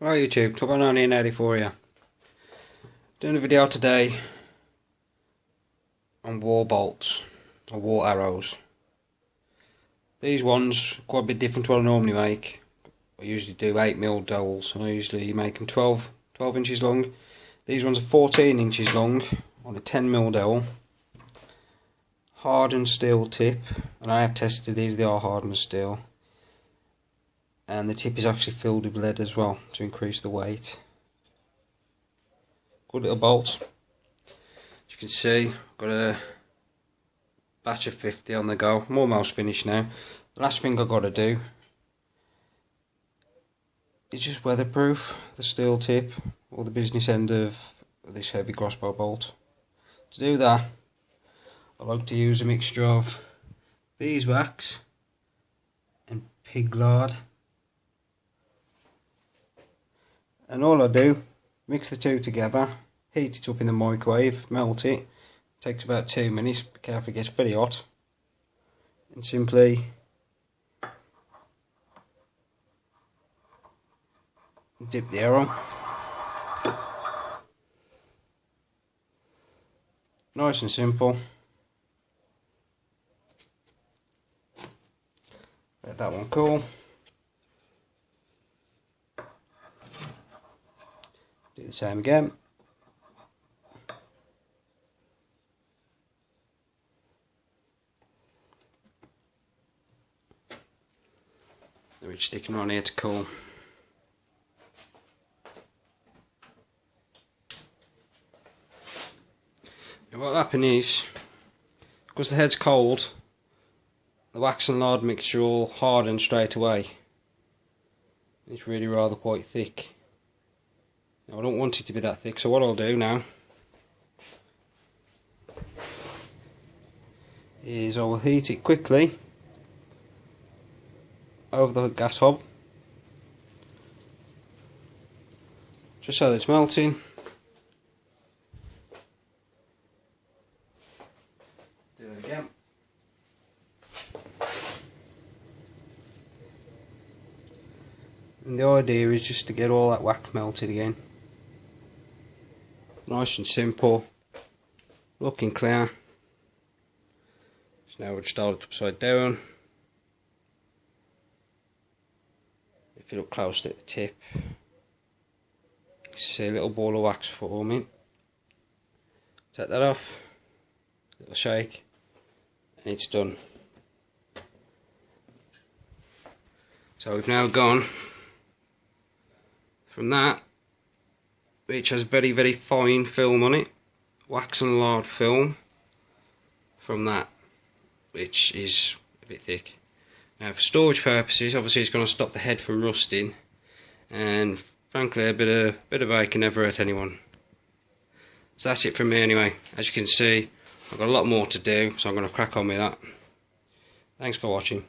Hello YouTube, Top1980 for you. Doing a video today on war bolts or war arrows. These ones quite a bit different to what I normally make. I usually do 8mm dowels and I usually make them 12 inches long. These ones are 14 inches long on a 10mm dowel. Hardened steel tip, and I have tested these, they are hardened steel. And the tip is actually filled with lead as well to increase the weight. Good little bolt. As you can see, got a batch of 50 on the go. I'm almost finished now. The last thing I've got to do is just weatherproof the steel tip or the business end of this heavy crossbow bolt. To do that, I like to use a mixture of beeswax and pig lard. And all I do, mix the two together, heat it up in the microwave, melt it. Takes about 2 minutes, be careful it gets very hot. And simply dip the arrow. Nice and simple. Let that one cool. Do the same again. We're sticking on here to cool. And what will happen is, because the head's cold, the wax and lard mixture will harden straight away. It's really rather quite thick. Now, I don't want it to be that thick, so what I'll do now is I will heat it quickly over the gas hob, just so that it's melting. Do it again. And the idea is just to get all that wax melted again. Nice and simple, looking clear. So now we'll start it upside down. If you look close at the tip, you see a little ball of wax forming. Take that off, little shake, and it's done. So we've now gone from that, which has very, very fine film on it, wax and lard film, from that, which is a bit thick. Now for storage purposes, obviously it's going to stop the head from rusting, and frankly a bit of air can never hurt anyone. So that's it from me anyway. As you can see, I've got a lot more to do, so I'm going to crack on with that. Thanks for watching.